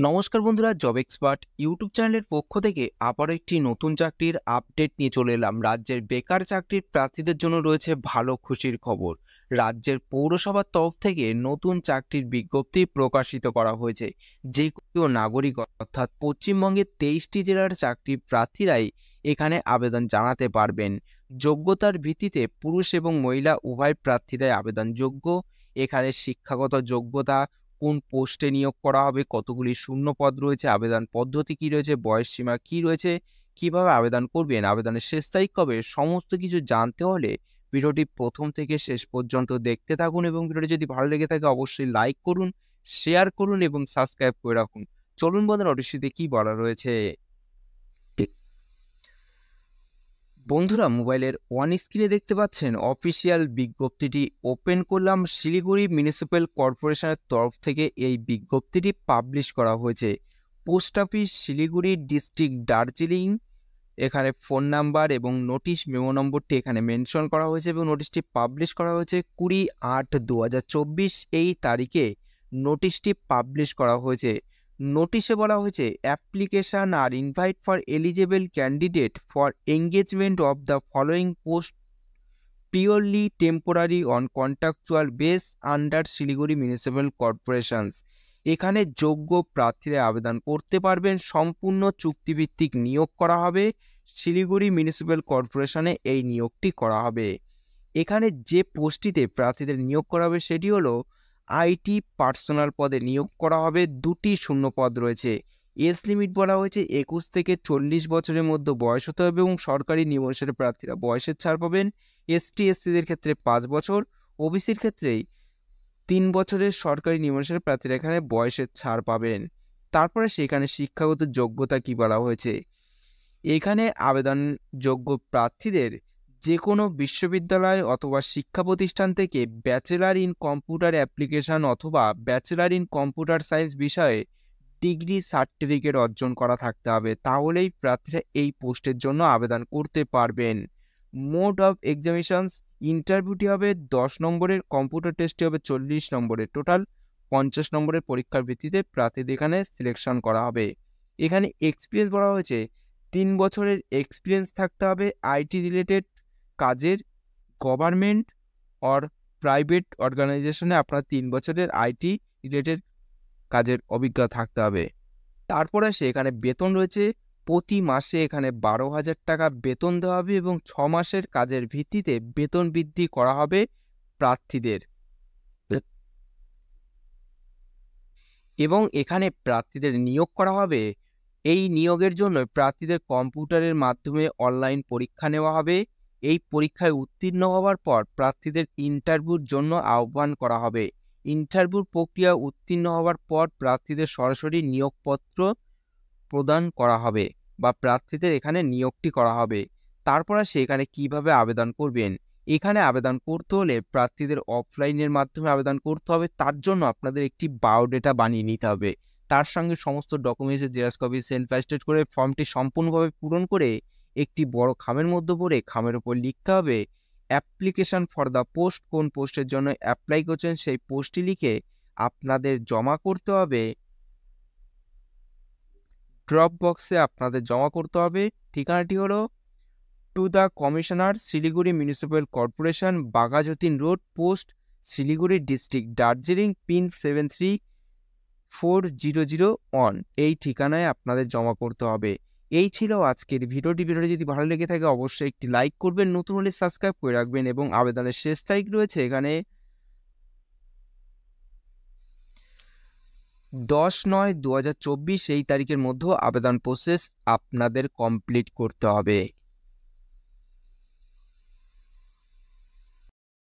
নমস্কার বন্ধুরা, job expert YouTube চ্যানেলের পক্ষ থেকে আবারও একটি নতুন চাকরির আপডেট নিয়ে চলে এলাম। রাজ্যের বেকার চাকরির প্রার্থীদের জন্য রয়েছে ভালো খুশির খবর। রাজ্যের পৌরসভার তরফ থেকে নতুন চাকরির বিজ্ঞপ্তি প্রকাশিত করা হয়েছে। যে কেউ নাগরিক অর্থাৎ পশ্চিমবঙ্গের 23টি জেলার চাকরি প্রার্থীরাই এখানে আবেদন জানাতে পারবেন। যোগ্যতার ভিত্তিতে পুরুষ এবং মহিলা উভয় প্রার্থীরাই আবেদনযোগ্য। এখানে শিক্ষাগত যোগ্যতা, কোন পোস্টে নিয়োগ করা হবে, কতগুলি শূন্য পদ রয়েছে, আবেদন পদ্ধতি কি রয়েছে, বয়স সীমা কি রয়েছে, কিভাবে আবেদন করবেন, আবেদনের শেষ তারিখ কবে, সমস্ত কিছু জানতে হলে ভিডিওটি প্রথম থেকে শেষ পর্যন্ত দেখতে থাকুন এবং ভিডিওটি যদি ভালো লেগে থাকে অবশ্যই লাইক করুন, শেয়ার করুন এবং সাবস্ক্রাইব করে রাখুন। চলুন বন্ধুরা, নোটিশটিতে কি বলা রয়েছে। বন্ধুরা, মোবাইলের ওয়ান স্ক্রিনে দেখতে পাচ্ছেন অফিসিয়াল বিজ্ঞপ্তিটি ওপেন করলাম। শিলিগুড়ি মিউনিসিপ্যাল কর্পোরেশনের তরফ থেকে এই বিজ্ঞপ্তিটি পাবলিশ করা হয়েছে। Post office Siliguri, district Darjeeling. এখানে ফোন নাম্বার এবং নোটিশ মেমো নম্বরটি এখানে মেনশন করা হয়েছে এবং নোটিশটি পাবলিশ করা হয়েছে 20/8/2024 এই তারিখে নোটিশটি পাবলিশ করা হয়েছে। নোটিশে বলা হয়েছে application are invite for eligible candidate for engagement of the following post purely temporary on contractual base under Siliguri municipal corporations. এখানে যোগ্য প্রার্থীরা আবেদন করতে পারবেন। সম্পূর্ণ চুক্তিভিত্তিক নিয়োগ করা হবে। শিলিগুড়ি মিউনিসিপ্যাল কর্পোরেশনে এই নিয়োগটি করা হবে। এখানে যে পোস্টটিতে প্রার্থীদের নিয়োগ করা হবে সেটি হলো আইটি পার্সোনাল পদে নিয়োগ করা হবে। 2টি শূন্য পদ রয়েছে। এজ লিমিট বলা হয়েছে 21 থেকে 40 বছরের মধ্যে বয়স হতে হবে এবং সরকারি নিবন্ধনের প্রার্থীরা বয়সের ছাড় পাবেন। এসটি এসসিদের ক্ষেত্রে 5 বছর, ওবিসির ক্ষেত্রে 3 বছরের সরকারি নিবন্ধনের প্রার্থীরা এখানে বয়সের ছাড় পাবেন। তারপরে সেখানে শিক্ষাগত যোগ্যতা কি বলা হয়েছে। এখানে আবেদনযোগ্য প্রার্থীদের যে কোনো বিশ্ববিদ্যালয় অথবা শিক্ষা প্রতিষ্ঠান থেকে ব্যাচেলার ইন কম্পিউটার অ্যাপ্লিকেশন অথবা ব্যাচেলার ইন কম্পিউটার সায়েন্স বিষয়ে ডিগ্রি সার্টিফিকেট অর্জন করা থাকতে হবে, তাহলেই প্রার্থীরা এই পোস্টের জন্য আবেদন করতে পারবেন। মোড অফ এক্সামিনেশনস, ইন্টারভিউটি হবে 10 নম্বরের, কম্পিউটার টেস্টটি হবে 40 নম্বরের, টোটাল 50 নম্বরের পরীক্ষার ভিত্তিতে প্রার্থীদের এখানে সিলেকশন করা হবে। এখানে এক্সপিরিয়েন্স বলা হয়েছে 3 বছরের এক্সপিরিয়েন্স থাকতে হবে আইটি রিলেটেড কাজের। গভর্নমেন্ট অর প্রাইভেট অর্গানাইজেশনে আপনার 3 বছরের আইটি রিলেটেড কাজের অভিজ্ঞতা থাকতে হবে। তারপরে এখানে বেতন রয়েছে। প্রতি মাসে এখানে 12,000 টাকা বেতন দেওয়া হবে এবং 6 মাসের কাজের ভিত্তিতে বেতন বৃদ্ধি করা হবে প্রার্থীদের। এবং এখানে প্রার্থীদের নিয়োগ করা হবে। এই নিয়োগের জন্য প্রার্থীদের কম্পিউটারের মাধ্যমে অনলাইন পরীক্ষা নেওয়া হবে। এই পরীক্ষায় উত্তীর্ণ হওয়ার পর প্রার্থীদের ইন্টারভিউর জন্য আহ্বান করা হবে। ইন্টারভিউ প্রক্রিয়া উত্তীর্ণ হওয়ার পর প্রার্থীদের সরাসরি নিয়োগপত্র প্রদান করা হবে বা প্রার্থীদের এখানে নিয়োগটি করা হবে। তারপর সেখানে কিভাবে আবেদন করবেন। এখানে আবেদন করতে হলে প্রার্থীদের অফলাইনের মাধ্যমে আবেদন করতে হবে। তার জন্য আপনাদের একটি বায়োডেটা বানিয়ে নিতে হবে। তার সঙ্গে সমস্ত ডকুমেন্টসের জেরক্স কপি সেলফ অ্যাটেস্টেড করে ফর্মটি সম্পূর্ণভাবে পূরণ করে একটি বড় খামের মধ্যে ভরে খামের উপর লিখতে হবে অ্যাপ্লিকেশন ফর দ্য পোস্ট। কোন পোস্টের জন্য অ্যাপ্লাই করছেন সেই পোস্টটি লিখে আপনাদের জমা করতে হবে। ড্রপ বক্সে আপনাদের জমা করতে হবে। ঠিকানাটি হলো to the commissioner Siliguri municipal corporation, Baghajatin road, post Siliguri, district Darjeeling, pin 734001। এই ঠিকানায় আপনাদের জমা করতে হবে। এই ছিল আজকের ভিডিওটি। যদি ভালো লেগে থাকে অবশ্যই একটি লাইক করবেন, নতুন হলে সাবস্ক্রাইব করে রাখবেন এবং আবেদনের শেষ তারিখ রয়েছে এখানে 10/9/2024। এই তারিখের মধ্যে আবেদন প্রসেস আপনাদের কমপ্লিট করতে হবে।